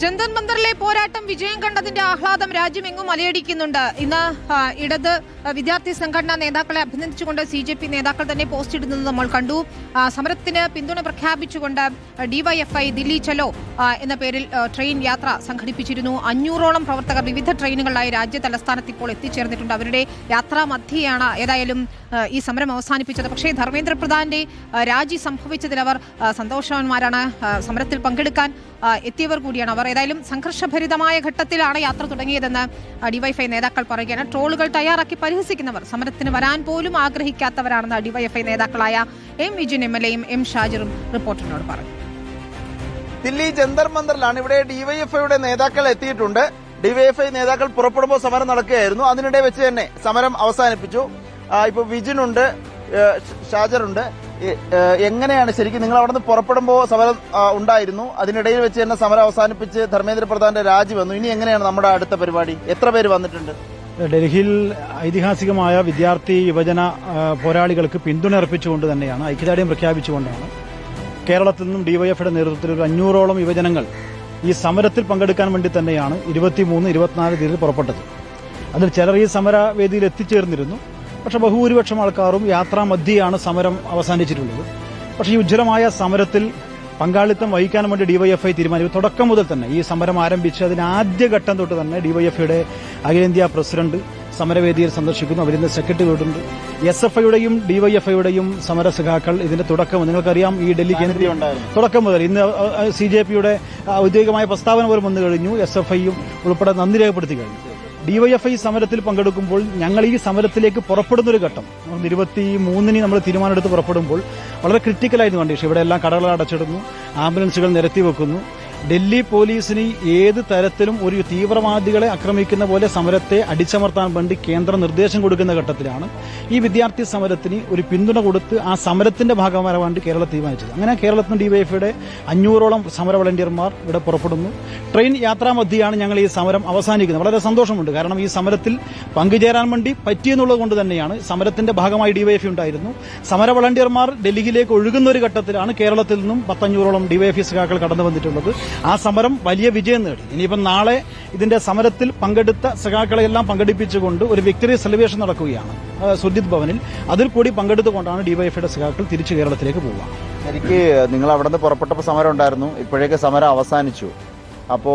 ജന്തർ മന്ദറിലെ പോരാട്ടം വിജയം കണ്ടതിന്റെ ആഹ്ലാദം രാജ്യമെങ്ങും അലയടിക്കുന്നുണ്ട്. ഇന്ന് ഇടത് വിദ്യാർത്ഥി സംഘടനാ നേതാക്കളെ അഭിനന്ദിച്ചുകൊണ്ട് CJP നേതാക്കൾ തന്നെ പോസ്റ്റ് ഇടുന്നത് നമ്മൾ കണ്ടു. സമരത്തിന് പിന്തുണ പ്രഖ്യാപിച്ചുകൊണ്ട് DYFI ദില്ലി ചലോ എന്ന പേരിൽ ട്രെയിൻ യാത്ര സംഘടിപ്പിച്ചിരുന്നു. 500ഓളം പ്രവർത്തകർ വിവിധ ട്രെയിനുകളിലായി രാജ്യ തലസ്ഥാനത്ത് ഇപ്പോൾ എത്തിച്ചേർന്നിട്ടുണ്ട്. അവരുടെ യാത്രാ മധ്യയാണ് ഏതായാലും ഈ സമരം അവസാനിപ്പിച്ചത്. പക്ഷേ ധർമ്മേന്ദ്ര പ്രധാന്റെ രാജി സംഭവിച്ചതിൽ അവർ സന്തോഷവാന്മാരാണ്. സമരത്തിൽ പങ്കെടുക്കാൻ എത്തിയവർ കൂടിയാണ് അവർ. ഏതായാലും സംഘർഷഭരിതമായ ഘട്ടത്തിലാണ് യാത്ര തുടങ്ങിയതെന്ന് DYFI നേതാക്കൾ പറയുകയാണ്. ട്രോളുകൾ തയ്യാറാക്കി പരിഹസിക്കുന്നവർ സമരത്തിന് വരാൻ പോലും ആഗ്രഹിക്കാത്തവരാണെന്ന് DYFI നേതാക്കളായ M. വിജിൻ MLAയും M. ഷാജിറും റിപ്പോർട്ടറിനോട് പറഞ്ഞു. ദില്ലി ജന്തർ മന്ദറിലാണ്. ഇവിടെ DYFIയുടെ നേതാക്കൾ എത്തിയിട്ടുണ്ട്. DYFI നേതാക്കൾ പുറപ്പെടുമ്പോൾ സമരം നടക്കുകയായിരുന്നു. അതിനിടെ വെച്ച് തന്നെ സമരം അവസാനിപ്പിച്ചു. ഇപ്പൊ വിജിനുണ്ട്, ഷാജറുണ്ട്. എങ്ങനെയാണ് ശരിക്കും നിങ്ങൾ അവിടെ നിന്ന് പുറപ്പെടുമ്പോൾ സമരം ഉണ്ടായിരുന്നു, അതിനിടയിൽ വെച്ച് തന്നെ സമരം അവസാനിപ്പിച്ച് ധർമ്മേന്ദ്ര പ്രധാന്റെ രാജി വന്നു. ഇനി എങ്ങനെയാണ് നമ്മുടെ അടുത്ത പരിപാടി? എത്ര പേര് വന്നിട്ടുണ്ട്? ഡൽഹിയിൽ ഐതിഹാസികമായ വിദ്യാർത്ഥി യുവജന പോരാളികൾക്ക് പിന്തുണ അർപ്പിച്ചുകൊണ്ട് തന്നെയാണ്, ഐക്യദാർഢ്യം പ്രഖ്യാപിച്ചുകൊണ്ടാണ് കേരളത്തിൽ നിന്നും DYFIയുടെ നേതൃത്വത്തിൽ ഒരു 500ഓളം യുവജനങ്ങൾ ഈ സമരത്തിൽ പങ്കെടുക്കാൻ വേണ്ടി തന്നെയാണ് 23, 24 തീയതിയിൽ പുറപ്പെട്ടത്. അതിൽ ചിലർ ഈ സമരവേദിയിൽ എത്തിച്ചേർന്നിരുന്നു. പക്ഷെ ബഹുഭൂരിപക്ഷം ആൾക്കാരും യാത്രാമധ്യയാണ് സമരം അവസാനിച്ചിട്ടുള്ളത്. പക്ഷേ ഈ ഉജ്ജ്വലമായ സമരത്തിൽ പങ്കാളിത്തം വഹിക്കാൻ വേണ്ടി DYFI തീരുമാനിച്ചു. തുടക്കം മുതൽ തന്നെ ഈ സമരം ആരംഭിച്ച് അതിന് ആദ്യഘട്ടം തൊട്ട് തന്നെ DYFIയുടെ അഖിലേന്ത്യാ പ്രസിഡന്റ് സമരവേദിയിൽ സന്ദർശിക്കുന്നു. അവരിന്ന് സെക്രട്ടറിയുണ്ട്. SFIയുടെയും DYFIയുടെയും സമരസഖാക്കൾ ഇതിന്റെ തുടക്കം നിങ്ങൾക്കറിയാം. ഈ ഡൽഹി കേന്ദ്രീയം തുടക്കം മുതൽ ഇന്ന് CJPയുടെ ഔദ്യോഗികമായ പ്രസ്താവന പോലും വന്നു കഴിഞ്ഞു. SFIയും ഉൾപ്പെടെ നന്ദി രേഖപ്പെടുത്തി കഴിഞ്ഞു. DYFI സമരത്തിൽ പങ്കെടുക്കുമ്പോൾ ഞങ്ങൾ ഈ സമരത്തിലേക്ക് പുറപ്പെടുന്നൊരു ഘട്ടം 23-ന് നമ്മൾ തീരുമാനമെടുത്ത് പുറപ്പെടുമ്പോൾ വളരെ ക്രിട്ടിക്കലായിരുന്നു കണ്ടീഷൻ. ഇവിടെ എല്ലാം കടകൾ അടച്ചിടുന്നു, ആംബുലൻസുകൾ നിരത്തി വെക്കുന്നു. ഡൽഹി പോലീസിന് ഏത് തരത്തിലും ഒരു തീവ്രവാദികളെ ആക്രമിക്കുന്ന പോലെ സമരത്തെ അടിച്ചമർത്താൻ വേണ്ടി കേന്ദ്ര നിർദ്ദേശം കൊടുക്കുന്ന ഘട്ടത്തിലാണ് ഈ വിദ്യാർത്ഥി സമരത്തിന് ഒരു പിന്തുണ കൊടുത്ത് ആ സമരത്തിന്റെ ഭാഗമായി വേണ്ടി കേരളം തീരുമാനിച്ചത്. അങ്ങനെ കേരളത്തിൽ നിന്ന് DYFIയുടെ 500ഓളം സമര വളണ്ടിയർമാർ ഇവിടെ പുറപ്പെടുന്നു. ട്രെയിൻ യാത്രാമധ്യയാണ് ഞങ്ങൾ ഈ സമരം അവസാനിക്കുന്നത്. വളരെ സന്തോഷമുണ്ട്. കാരണം ഈ സമരത്തിൽ പങ്കുചേരാൻ വേണ്ടി പറ്റിയെന്നുള്ളത് കൊണ്ട് തന്നെയാണ്. സമരത്തിന്റെ ഭാഗമായി DYFI ഉണ്ടായിരുന്നു. സമര വളണ്ടിയർമാർ ഡൽഹിയിലേക്ക് ഒഴുകുന്ന ഒരു ഘട്ടത്തിലാണ് കേരളത്തിൽ നിന്നും 500ഓളം DYFI സഖാക്കൾ കടന്നു വന്നിട്ടുള്ളത്. ആ സമരം വലിയ വിജയം നേടി. ഇനിയിപ്പം നാളെ ഇതിന്റെ സമരത്തിൽ പങ്കെടുത്ത സഖാക്കളെല്ലാം പങ്കെടുപ്പിച്ചുകൊണ്ട് ഒരു വിക്ടറി സെലിബ്രേഷൻ നടക്കുകയാണ് സുർജിത് ഭവനിൽ. അതിൽ കൂടി പങ്കെടുത്തുകൊണ്ടാണ് DYFIയുടെ സഖാക്കൾ തിരിച്ചു കേരളത്തിലേക്ക് പോവുക. ശരിക്ക് നിങ്ങൾ അവിടെ നിന്ന് പുറപ്പെട്ടപ്പോൾ സമരം ഉണ്ടായിരുന്നു, ഇപ്പോഴേക്ക് സമരം അവസാനിച്ചു. അപ്പോ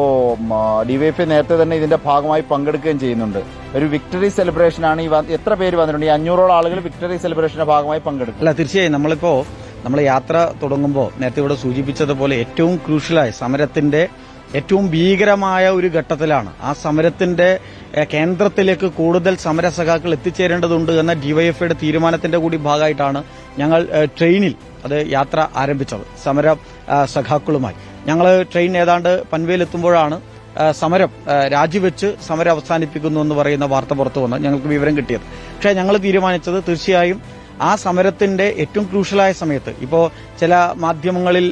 DYFI നേരത്തെ തന്നെ ഇതിന്റെ ഭാഗമായി പങ്കെടുക്കുകയും ചെയ്യുന്നുണ്ട്. ഒരു വിക്ടറി സെലിബ്രേഷൻ ആണ്. എത്ര പേര് വന്നിട്ടുണ്ട്? ഈ 500ഓളം ആളുകൾ വിക്ടറി സെലിബ്രേഷന്റെ ഭാഗമായി പങ്കെടുക്കും. അല്ല, തീർച്ചയായും നമ്മൾ യാത്ര തുടങ്ങുമ്പോൾ നേരത്തെ ഇവിടെ സൂചിപ്പിച്ചതുപോലെ ഏറ്റവും ക്രൂഷ്യലായ സമരത്തിന്റെ ഏറ്റവും ഭീകരമായ ഒരു ഘട്ടത്തിലാണ്. ആ സമരത്തിന്റെ കേന്ദ്രത്തിലേക്ക് കൂടുതൽ സമരസഖാക്കൾ എത്തിച്ചേരേണ്ടതുണ്ട് എന്ന DYFIയുടെ തീരുമാനത്തിന്റെ കൂടി ഭാഗമായിട്ടാണ് ഞങ്ങൾ ട്രെയിനിൽ യാത്ര ആരംഭിച്ചത്. സമര സഖാക്കളുമായി ഞങ്ങൾ ട്രെയിൻ ഏതാണ്ട് പൻവേലെത്തുമ്പോഴാണ് സമരം രാജിവെച്ച് സമരം അവസാനിപ്പിക്കുന്നു എന്ന് പറയുന്ന വാർത്ത പുറത്തു വന്ന് ഞങ്ങൾക്ക് വിവരം കിട്ടിയത്. പക്ഷേ ഞങ്ങൾ തീരുമാനിച്ചത് തീർച്ചയായും ആ സമരത്തിന്റെ ഏറ്റവും ക്രൂഷ്യലായ സമയത്ത് ഇപ്പോൾ ചില മാധ്യമങ്ങളിൽ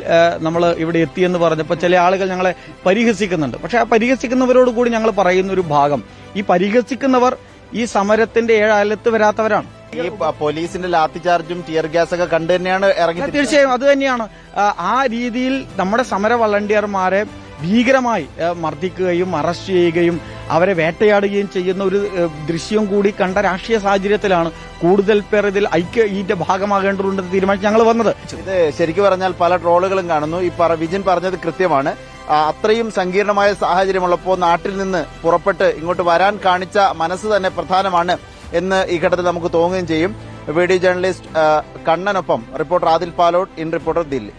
നമ്മൾ ഇവിടെ എത്തിയെന്ന് പറഞ്ഞപ്പോൾ ചില ആളുകൾ ഞങ്ങളെ പരിഹസിക്കുന്നുണ്ട്. പക്ഷെ ആ പരിഹസിക്കുന്നവരോട് കൂടി ഞങ്ങൾ പറയുന്ന ഒരു ഭാഗം, ഈ പരിഹസിക്കുന്നവർ ഈ സമരത്തിന്റെ ഏഴാലത്ത് വരാത്തവരാണ്. ഈ പോലീസിന്റെ ലാത്തി ചാർജും ടിയർ ഗ്യാസ് ഒക്കെ കണ്ടു തന്നെയാണ് ഇറങ്ങി. തീർച്ചയായും അത് തന്നെയാണ്. ആ രീതിയിൽ നമ്മുടെ സമര വളണ്ടിയർമാരെ ഭീകരമായി മർദ്ദിക്കുകയും അറസ്റ്റ് ചെയ്യുകയും അവരെ വേട്ടയാടുകയും ചെയ്യുന്ന ഒരു ദൃശ്യം കൂടി കണ്ട രാഷ്ട്രീയ സാഹചര്യത്തിലാണ് കൂടുതൽ പേർ ഇതിന്റെ ഭാഗമാകേണ്ടതുണ്ടെന്ന് തീരുമാനിച്ച് ഞങ്ങൾ വന്നത്. ഇത് ശരിക്കും പറഞ്ഞാൽ പല ട്രോളുകളും കാണുന്നു. ഈ വിജിൻ പറഞ്ഞത് കൃത്യമാണ്. അത്രയും സങ്കീർണമായ സാഹചര്യമുള്ളപ്പോൾ നാട്ടിൽ നിന്ന് പുറപ്പെട്ട് ഇങ്ങോട്ട് വരാൻ കാണിച്ച മനസ്സ് തന്നെ പ്രധാനമാണ് എന്ന് ഈ ഘട്ടത്തിൽ നമുക്ക് തോന്നുകയും ചെയ്യും. വീഡിയോ ജേർണലിസ്റ്റ് കണ്ണനൊപ്പം reporter Adil Palode, in reporter, Delhi.